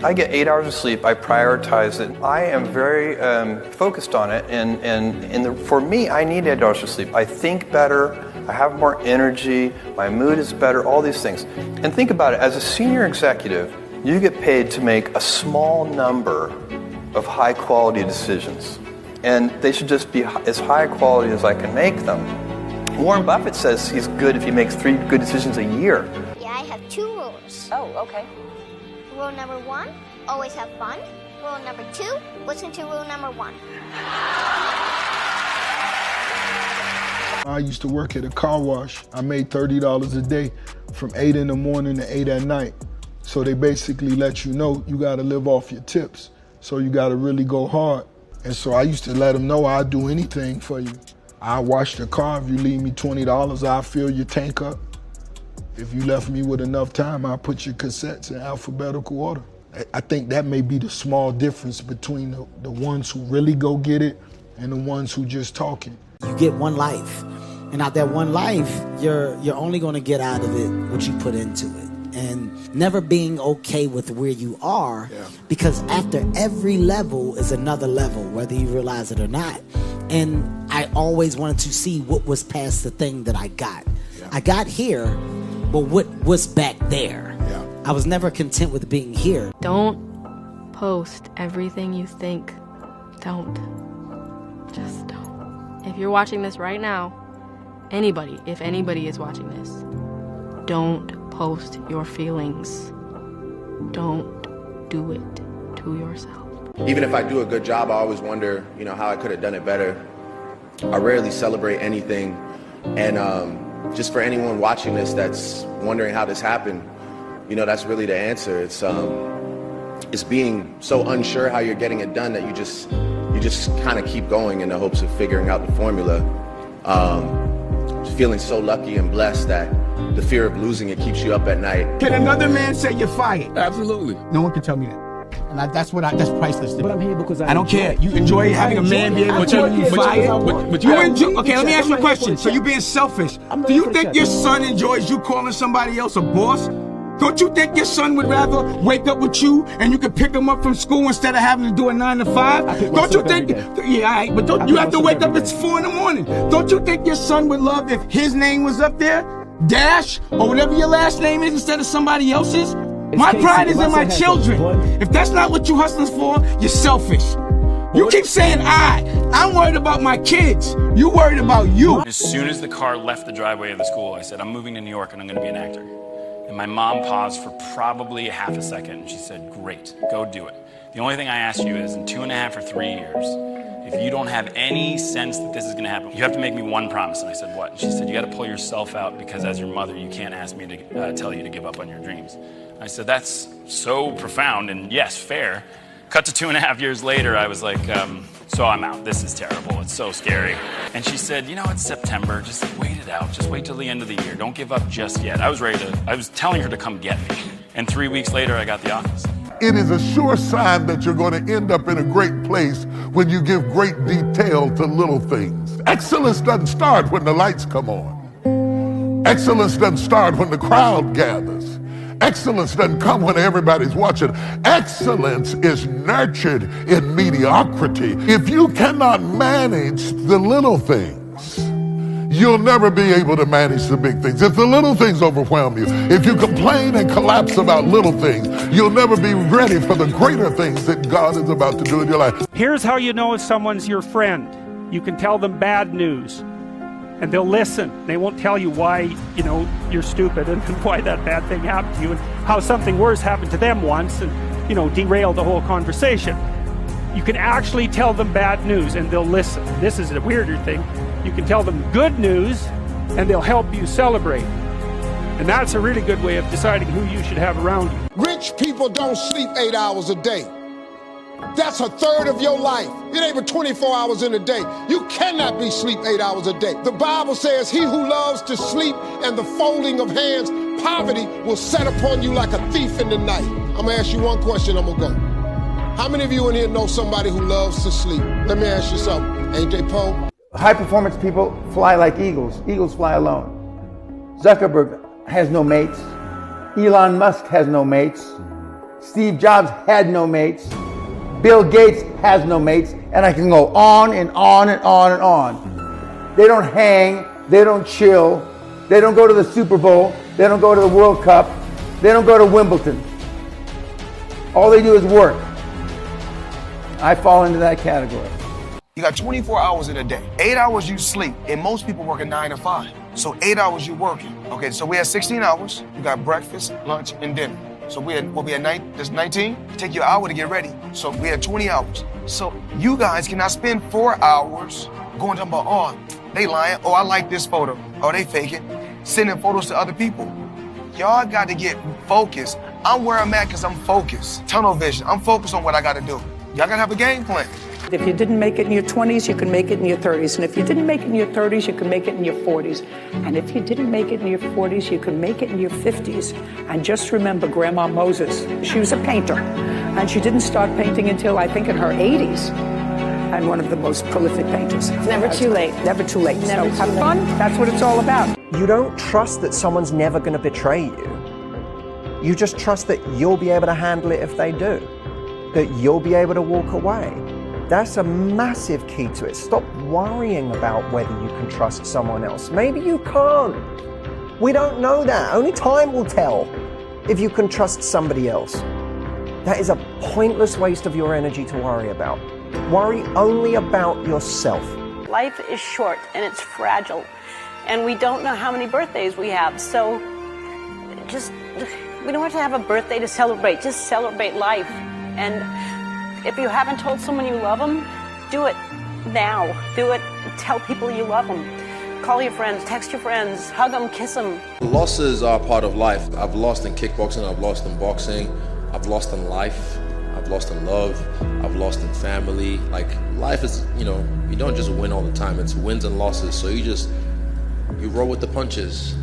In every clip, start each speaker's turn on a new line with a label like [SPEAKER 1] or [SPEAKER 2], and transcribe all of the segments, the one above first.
[SPEAKER 1] I get 8 hours of sleep. I prioritize it. I am very focused on it, and for me, I need 8 hours of sleep. I think better. I have more energy. My mood is better. All these things. And think about it. As a senior executive, you get paid to make a small number of high-quality decisions, and they should just be as high quality as I can make them. Warren Buffett says he's good if he makes 3 good decisions a year.
[SPEAKER 2] Yeah, I have 2 rules.
[SPEAKER 3] Oh, okay.
[SPEAKER 2] Rule number 1, always have fun. Rule number 2, listen to rule number 1.
[SPEAKER 4] I used to work at a car wash. I made $30 a day from 8 in the morning to 8 at night. So they basically let you know you gotta live off your tips. So you gotta really go hard. And so I used to let them know I'd do anything for you. I'll wash the car. If you leave me $20, I'll fill your tank up. If you left me with enough time, I'll put your cassettes in alphabetical order. I think that may be the small difference between the ones who really go get it and the ones who just talking.
[SPEAKER 5] You get one life, and out that one life, you're only gonna get out of it what you put into it. And never being okay with where you are, because after every level is another level, whether you realize it or not. And I always wanted to see what was past the thing that I got. I got here, but what was back there? I was never content with being here.
[SPEAKER 6] Don't post everything you think. Don't. Just don't. If you're watching this right now, if anybody is watching this, don't post your feelings. Don't do it to yourself.
[SPEAKER 7] Even if I do a good job, I always wonder, how I could have done it better. I rarely celebrate anything. And just for anyone watching this that's wondering how this happened, that's really the answer. It's being so unsure how you're getting it done that you just kind of keep going in the hopes of figuring out the formula. Just feeling so lucky and blessed that the fear of losing it keeps you up at night.
[SPEAKER 8] Can another man say you're fired?
[SPEAKER 7] Absolutely.
[SPEAKER 8] No one can tell me that. And that's priceless.
[SPEAKER 9] But I'm here because
[SPEAKER 8] I don't care. You enjoy having a man be able to tell you fired? Okay, let me ask you a question. So you being selfish. Do you think your son enjoys you calling somebody else a boss? Don't you think your son would rather wake up with you and you could pick him up from school instead of having to do a 9 to 5? Don't you think? Yeah, all right, but don't you have to wake up at 4 in the morning? Don't you think your son would love if his name was up there, Dash, or whatever your last name is, instead of somebody else's? My pride is in my children. If that's not what you hustling for, you're selfish. You keep saying I'm worried about my kids. You worried about you.
[SPEAKER 10] As soon as the car left the driveway of the school, I said, I'm moving to New York and I'm gonna be an actor. And my mom paused for probably a half a second and she said, great, go do it. The only thing I ask you is in 2.5 or 3 years, if you don't have any sense that this is gonna happen, you have to make me one promise. And I said, what? And she said, you gotta pull yourself out because as your mother, you can't ask me to tell you to give up on your dreams. I said, that's so profound and yes, fair. Cut to 2.5 years later, I was like, so I'm out. This is terrible. It's so scary. And she said, it's September. Just wait it out. Just wait till the end of the year. Don't give up just yet. I was telling her to come get me. And 3 weeks later, I got the office.
[SPEAKER 11] It is a sure sign that you're going to end up in a great place when you give great detail to little things. Excellence doesn't start when the lights come on. Excellence doesn't start when the crowd gathers. Excellence doesn't come when everybody's watching. Excellence is nurtured in mediocrity. If you cannot manage the little things, you'll never be able to manage the big things. If the little things overwhelm you, if you complain and collapse about little things, you'll never be ready for the greater things that God is about to do in your life.
[SPEAKER 9] Here's how you know if someone's your friend. You can tell them bad news, and they'll listen. They won't tell you why, you're stupid and why that bad thing happened to you and how something worse happened to them once and, derail the whole conversation. You can actually tell them bad news and they'll listen. This is a weirder thing. You can tell them good news and they'll help you celebrate. And that's a really good way of deciding who you should have around you.
[SPEAKER 12] Rich people don't sleep 8 hours a day. That's 1/3 of your life. It ain't but 24 hours in a day. You cannot be sleep 8 hours a day. The Bible says, he who loves to sleep and the folding of hands, poverty will set upon you like a thief in the night. I'm gonna ask you one question, I'm gonna go. How many of you in here know somebody who loves to sleep? Let me ask you something. Ain't they, Poe?
[SPEAKER 13] High performance people fly like eagles. Eagles fly alone. Zuckerberg has no mates. Elon Musk has no mates. Steve Jobs had no mates. Bill Gates has no mates. And I can go on and on and on and on. They don't hang. They don't chill. They don't go to the Super Bowl. They don't go to the World Cup. They don't go to Wimbledon. All they do is work. I fall into that category.
[SPEAKER 3] You got 24 hours in a day. 8 hours you sleep, and most people work a 9 to 5. So 8 hours you working. Okay, so we had 16 hours. You got breakfast, lunch, and dinner. So we had 19. Take you an hour to get ready. So we had 20 hours. So you guys cannot spend 4 hours going talking about, oh, they lying. Oh, I like this photo. Oh, they faking. Sending photos to other people. Y'all got to get focused. I'm where I'm at because I'm focused. Tunnel vision. I'm focused on what I got to do. Y'all got to have a game plan.
[SPEAKER 14] If you didn't make it in your 20s, you can make it in your 30s. And if you didn't make it in your 30s, you can make it in your 40s. And if you didn't make it in your 40s, you can make it in your 50s. And just remember Grandma Moses. She was a painter. And she didn't start painting until, I think, in her 80s. And one of the most prolific painters.
[SPEAKER 15] It's never too late.
[SPEAKER 14] Never too late.
[SPEAKER 15] Never
[SPEAKER 14] So
[SPEAKER 15] too
[SPEAKER 14] have
[SPEAKER 15] late.
[SPEAKER 14] fun. That's what it's all about.
[SPEAKER 16] You don't trust that someone's never going to betray you. You just trust that you'll be able to handle it if they do. That you'll be able to walk away. That's a massive key to it. Stop worrying about whether you can trust someone else. Maybe you can't. We don't know that. Only time will tell if you can trust somebody else. That is a pointless waste of your energy to worry about. Worry only about yourself.
[SPEAKER 15] Life is short and it's fragile, and we don't know how many birthdays we have. So we don't have to have a birthday to celebrate. Just celebrate life. And if you haven't told someone you love them, do it now. Do it. Tell people you love them. Call your friends, text your friends, hug them, kiss them.
[SPEAKER 7] Losses are part of life. I've lost in kickboxing, I've lost in boxing, I've lost in life, I've lost in love, I've lost in family. Like, life is, you don't just win all the time. It's wins and losses. So you roll with the punches.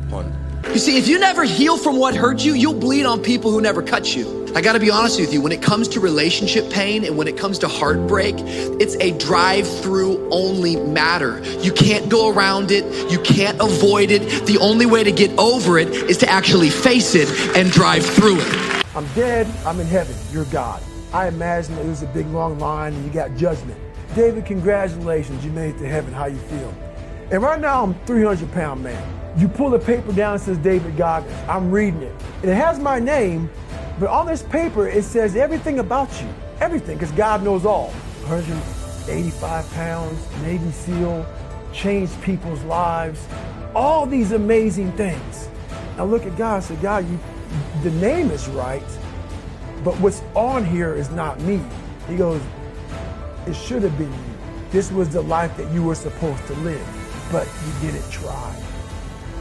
[SPEAKER 7] Pun.
[SPEAKER 17] You see, if you never heal from what hurt you, you'll bleed on people who never cut you. I gotta be honest with you, when it comes to relationship pain and when it comes to heartbreak, it's a drive-through only matter. You can't go around it, you can't avoid it. The only way to get over it is to actually face it and drive through it.
[SPEAKER 18] I'm dead, I'm in heaven, you're God. I imagine it was a big long line and you got judgment. David, congratulations, you made it to heaven, how you feel? And right now I'm a 300-pound man. You pull the paper down, it says David Goggins. I'm reading it. And it has my name, but on this paper, it says everything about you. Everything, because God knows all. 185 pounds, Navy SEAL, changed people's lives. All these amazing things. I look at God and say, God, the name is right, but what's on here is not me. He goes, it should have been you. This was the life that you were supposed to live, but you didn't try.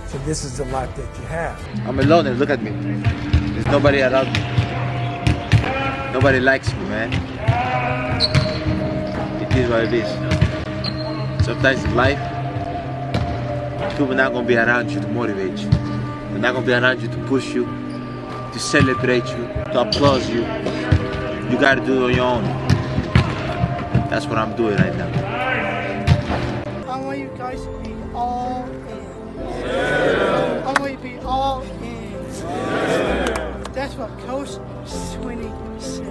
[SPEAKER 18] So this is the life that you have.
[SPEAKER 19] I'm alone and look at me. There's nobody around me. Nobody likes me, man. It is what it is. Sometimes in life, people are not going to be around you to motivate you. They're not going to be around you to push you, to celebrate you, to applaud you. You got to do it on your own. That's what I'm doing right now.
[SPEAKER 20] I want you guys to be all in. I want you to be all in. That's what Coach Sweeney said.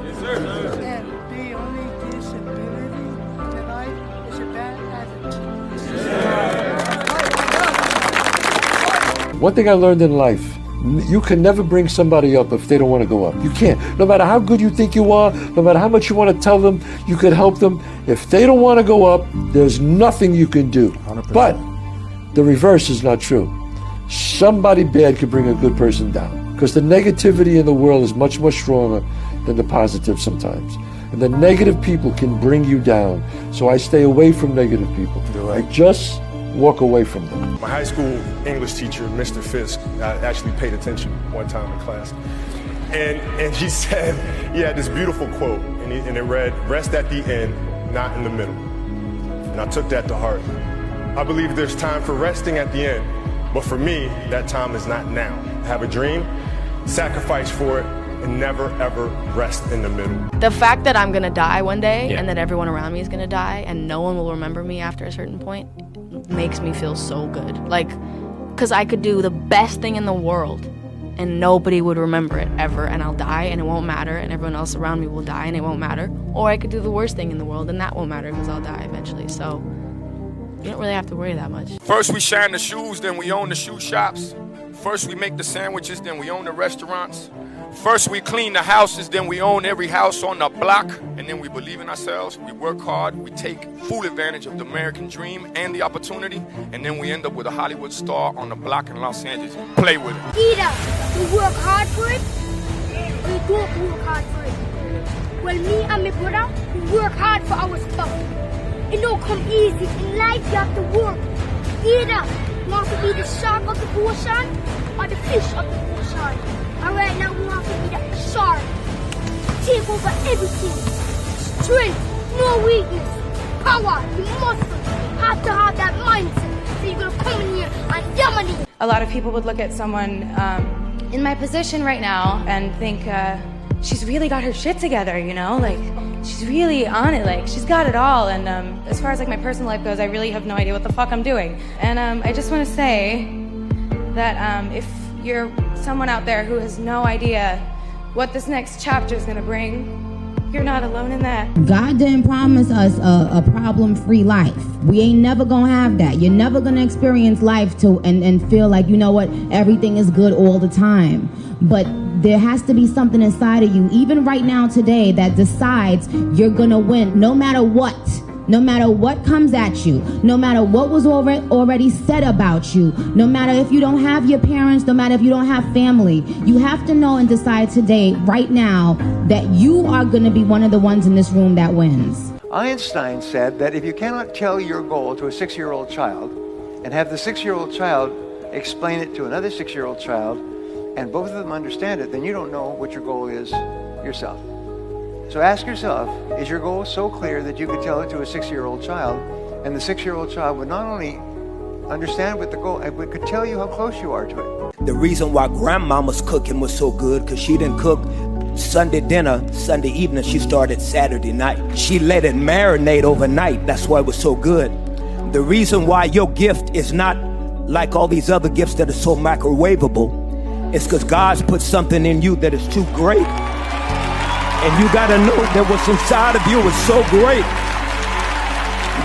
[SPEAKER 20] Yes, sir. And the only disability in life is a bad attitude.
[SPEAKER 21] One thing I learned in life, you can never bring somebody up if they don't want to go up. You can't. No matter how good you think you are, no matter how much you want to tell them, you could help them. If they don't want to go up, there's nothing you can do. 100%. But the reverse is not true. Somebody bad could bring a good person down, because the negativity in the world is much, much stronger than the positive sometimes. And the negative people can bring you down. So I stay away from negative people. I just walk away from them.
[SPEAKER 22] My high school English teacher, Mr. Fisk, I actually paid attention one time in class. And he said, he had this beautiful quote, and it read, "Rest at the end, not in the middle." And I took that to heart. I believe there's time for resting at the end, but for me, that time is not now. I have a dream, sacrifice for it, and never ever rest in the middle.
[SPEAKER 6] The fact that I'm gonna die one day and that everyone around me is gonna die and no one will remember me after a certain point makes me feel so good. Like, because I could do the best thing in the world and nobody would remember it ever, and I'll die and it won't matter, and everyone else around me will die and it won't matter. Or I could do the worst thing in the world and that won't matter because I'll die eventually. So you don't really have to worry that much.
[SPEAKER 1] First we shine the shoes, then we own the shoe shops. First we make the sandwiches, then we own the restaurants. First we clean the houses, then we own every house on the block. And then we believe in ourselves, we work hard, we take full advantage of the American dream and the opportunity. And then we end up with a Hollywood star on the block in Los Angeles. Play with it.
[SPEAKER 2] Either you work hard for it, or you don't work hard for it. Well, me and my brother, we work hard for our stuff. It don't come easy. In life, you have to work. Either you want to be the shark of the ocean or the fish of the ocean. And right now, we want to be the shark. Take over everything. Strength, no weakness. Power, you must have to have that mindset. So you're going to come in here and dominate.
[SPEAKER 23] A lot of people would look at someone in my position right now and think, she's really got her shit together, you know? Like, she's really on it, like, she's got it all. And as far as, like, my personal life goes, I really have no idea what the fuck I'm doing. And I just want to say that if you're someone out there who has no idea what this next chapter is going to bring, you're not alone in that.
[SPEAKER 24] God didn't promise us a problem-free life. We ain't never gonna have that. You're never gonna experience life and feel like, you know what, everything is good all the time. But there has to be something inside of you, even right now today, that decides you're gonna win no matter what. No matter what comes at you, no matter what was already said about you, no matter if you don't have your parents, no matter if you don't have family, you have to know and decide today, right now, that you are going to be one of the ones in this room that wins.
[SPEAKER 13] Einstein said that if you cannot tell your goal to a 6-year-old child and have the 6-year-old child explain it to another 6-year-old child and both of them understand it, then you don't know what your goal is yourself. So ask yourself, is your goal so clear that you could tell it to a 6-year-old child, and the 6-year-old child would not only understand what the goal, but could tell you how close you are to it?
[SPEAKER 25] The reason why grandmama's cooking was so good, because she didn't cook Sunday dinner, Sunday evening, she started Saturday night. She let it marinate overnight, that's why it was so good. The reason why your gift is not like all these other gifts that are so microwavable is because God's put something in you that is too great. And you gotta know that what's inside of you is so great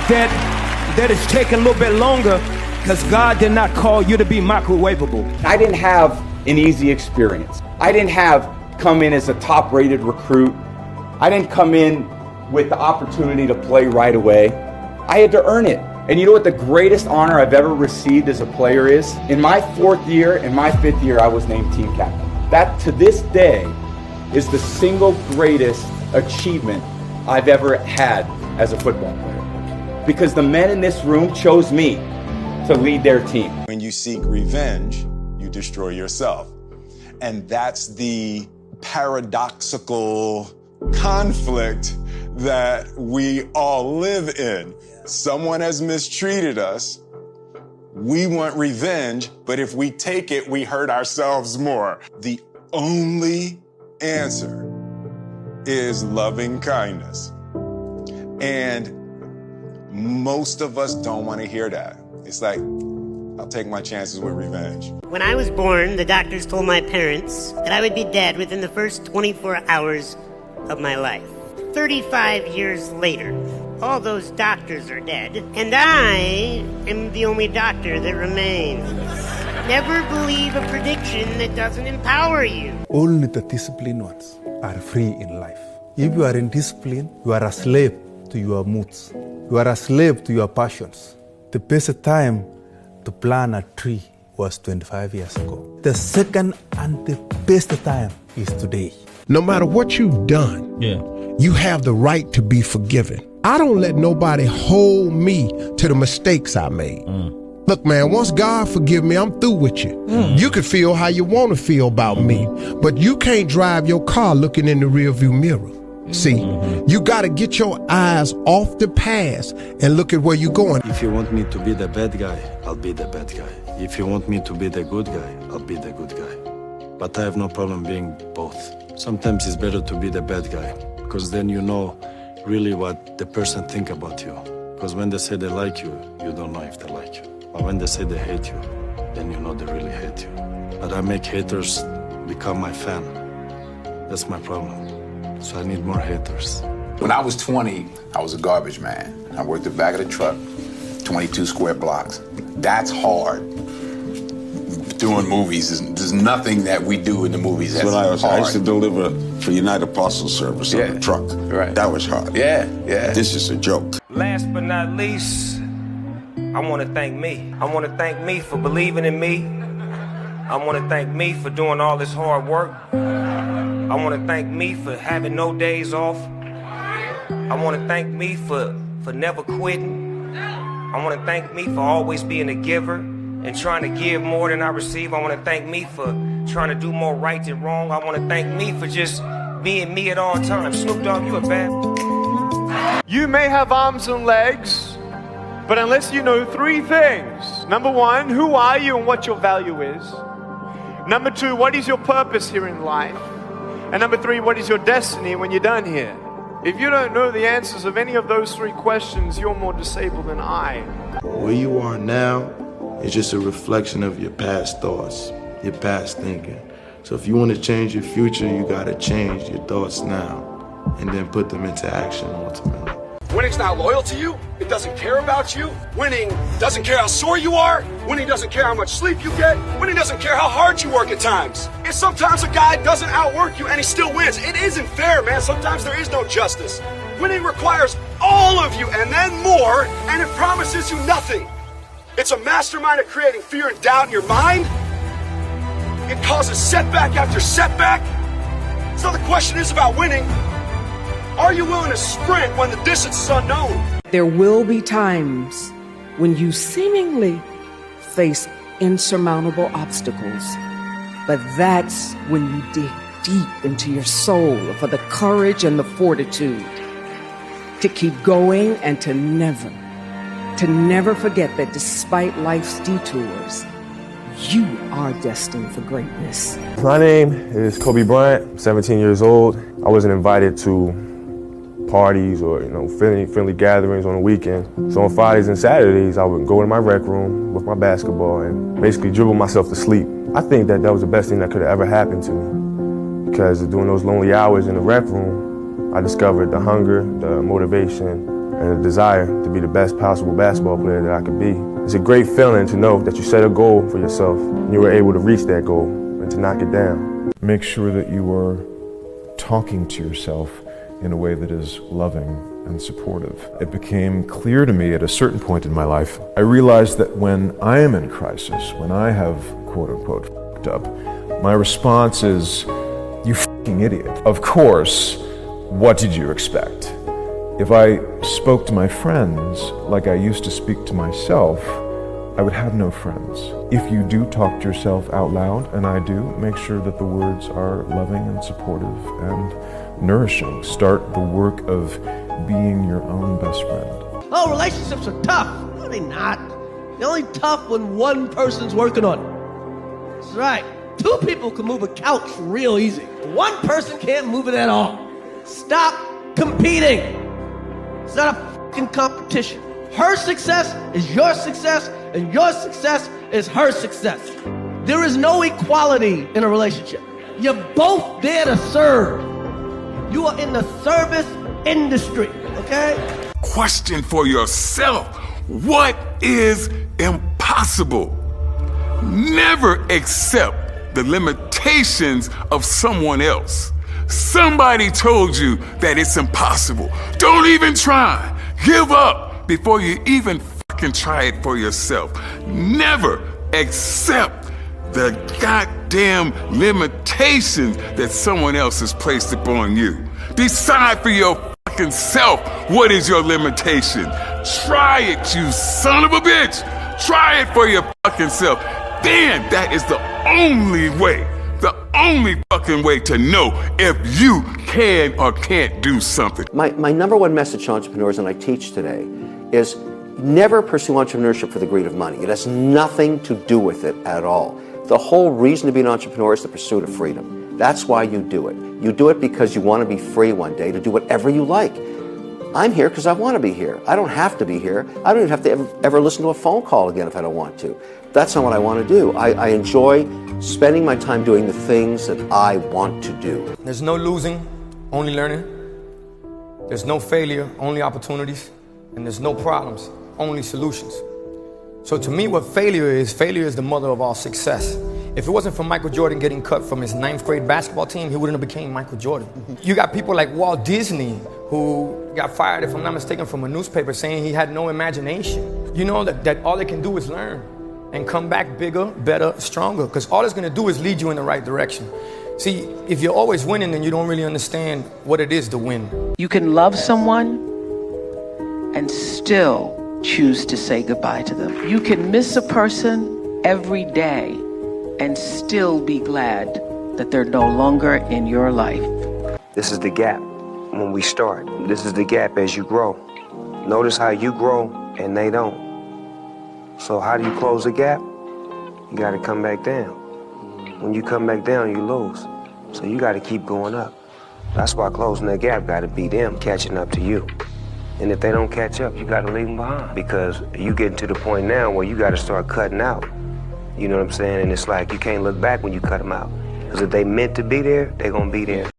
[SPEAKER 25] that it's taking a little bit longer because God did not call you to be microwavable.
[SPEAKER 26] I didn't have an easy experience. I didn't come in as a top-rated recruit. I didn't come in with the opportunity to play right away. I had to earn it. And you know what the greatest honor I've ever received as a player is? In my 4th year and my 5th year, I was named team captain. That, to this day, is the single greatest achievement I've ever had as a football player. Because the men in this room chose me to lead their team.
[SPEAKER 27] When you seek revenge, you destroy yourself. And that's the paradoxical conflict that we all live in. Someone has mistreated us. We want revenge, but if we take it, we hurt ourselves more. The only answer is loving kindness. And most of us don't want to hear that. It's like, I'll take my chances with revenge.
[SPEAKER 28] When I was born, the doctors told my parents that I would be dead within the first 24 hours of my life. 35 years later, all those doctors are dead, and I am the only doctor that remains. Never believe a prediction that doesn't empower you.
[SPEAKER 29] Only the disciplined ones are free in life. If you are in discipline, you are a slave to your moods. You are a slave to your passions. The best time to plant a tree was 25 years ago. The second and the best time is today.
[SPEAKER 12] No matter what you've done, you have the right to be forgiven. I don't let nobody hold me to the mistakes I made. Look, man, once God forgive me, I'm through with you. You can feel how you want to feel about me, but you can't drive your car looking in the rearview mirror. See, you got to get your eyes off the past and look at where you're going.
[SPEAKER 30] If you want me to be the bad guy, I'll be the bad guy. If you want me to be the good guy, I'll be the good guy. But I have no problem being both. Sometimes it's better to be the bad guy, because then you know really what the person think about you. Because when they say they like you, you don't know if they like you. But when they say they hate you, then you know they really hate you. But I make haters become my fan. That's my problem. So I need more haters.
[SPEAKER 3] When I was 20, I was a garbage man. I worked the back of the truck, 22 square blocks. That's hard. Doing movies, there's nothing that we do in the movies that's hard.
[SPEAKER 4] I used to deliver for United Parcel Service on the truck.
[SPEAKER 3] Right.
[SPEAKER 4] That was hard.
[SPEAKER 3] Yeah.
[SPEAKER 4] This is a joke.
[SPEAKER 5] Last but not least, I want to thank me. I want to thank me for believing in me. I want to thank me for doing all this hard work. I want to thank me for having no days off. I want to thank me for never quitting. I want to thank me for always being a giver and trying to give more than I receive. I want to thank me for trying to do more right than wrong. I want to thank me for just being me at all times. Snoop Dogg, you a bad.
[SPEAKER 8] You may have arms and legs, but unless you know three things. Number one, who are you and what your value is? Number two, what is your purpose here in life? And number three, what is your destiny when you're done here? If you don't know the answers of any of those three questions, you're more disabled than I.
[SPEAKER 30] Where you are now is just a reflection of your past thoughts, your past thinking. So if you want to change your future, you got to change your thoughts now and then put them into action ultimately.
[SPEAKER 9] Winning's not loyal to you. It doesn't care about you. Winning doesn't care how sore you are. Winning doesn't care how much sleep you get. Winning doesn't care how hard you work at times. And sometimes a guy doesn't outwork you and he still wins. It isn't fair, man. Sometimes there is no justice. Winning requires all of you and then more, and it promises you nothing. It's a mastermind of creating fear and doubt in your mind. It causes setback after setback. So the question is about winning. Are you willing to sprint when the distance is unknown?
[SPEAKER 10] There will be times when you seemingly face insurmountable obstacles, but that's when you dig deep into your soul for the courage and the fortitude to keep going and to never forget that despite life's detours, you are destined for greatness.
[SPEAKER 11] My name is Kobe Bryant, 17 years old. I wasn't invited to parties or friendly gatherings on the weekend. So on Fridays and Saturdays, I would go to my rec room with my basketball and basically dribble myself to sleep. I think that was the best thing that could have ever happened to me, because during those lonely hours in the rec room, I discovered the hunger, the motivation, and the desire to be the best possible basketball player that I could be. It's a great feeling to know that you set a goal for yourself and you were able to reach that goal and to knock it down.
[SPEAKER 29] Make sure that you are talking to yourself in a way that is loving and supportive. It became clear to me at a certain point in my life, I realized that when I am in crisis, when I have quote unquote f***ed up, my response is, you f***ing idiot. Of course, what did you expect? If I spoke to my friends like I used to speak to myself, I would have no friends. If you do talk to yourself out loud, and I do, make sure that the words are loving and supportive and nourishing. Start the work of being your own best friend.
[SPEAKER 14] Oh, relationships are tough. No, they're not. They're only tough when one person's working on it. That's right. Two people can move a couch real easy. One person can't move it at all. Stop competing. It's not a fucking competition. Her success is your success, and your success is her success. There is no equality in a relationship. You're both there to serve. You are in the service industry, okay?
[SPEAKER 15] Question for yourself. What is impossible? Never accept the limitations of someone else. Somebody told you that it's impossible. Don't even try. Give up before you even fucking try it for yourself. Never accept the goddamn limitations that someone else has placed upon you. Decide for your fucking self what is your limitation. Try it, you son of a bitch. Try it for your fucking self. Then that is the only fucking way to know if you can or can't do something.
[SPEAKER 16] My number one message to entrepreneurs, and I teach today, is never pursue entrepreneurship for the greed of money. It has nothing to do with it at all. The whole reason to be an entrepreneur is the pursuit of freedom. That's why you do it. You do it because you want to be free one day to do whatever you like. I'm here because I want to be here. I don't have to be here. I don't even have to ever listen to a phone call again if I don't want to. That's not what I want to do. I enjoy spending my time doing the things that I want to do.
[SPEAKER 1] There's no losing, only learning. There's no failure, only opportunities. And there's no problems, only solutions. So to me, what failure is the mother of all success. If it wasn't for Michael Jordan getting cut from his 9th grade basketball team, he wouldn't have became Michael Jordan. You got people like Walt Disney, who got fired, if I'm not mistaken, from a newspaper saying he had no imagination. You know that all they can do is learn and come back bigger, better, stronger, because all it's gonna do is lead you in the right direction. See, if you're always winning, then you don't really understand what it is to win.
[SPEAKER 2] You can love someone and still choose to say goodbye to them. You can miss a person every day and still be glad that they're no longer in your life.
[SPEAKER 6] This is the gap when we start. This is the gap as you grow. Notice how you grow and they don't. So how do you close the gap? You got to come back down. When you come back down, you lose. So you got to keep going up. That's why closing that gap got to be them catching up to you. And if they don't catch up, you got to leave them behind, because you getting to the point now where you got to start cutting out. You know what I'm saying? And it's like you can't look back when you cut them out. Because if they meant to be there, they're going to be there.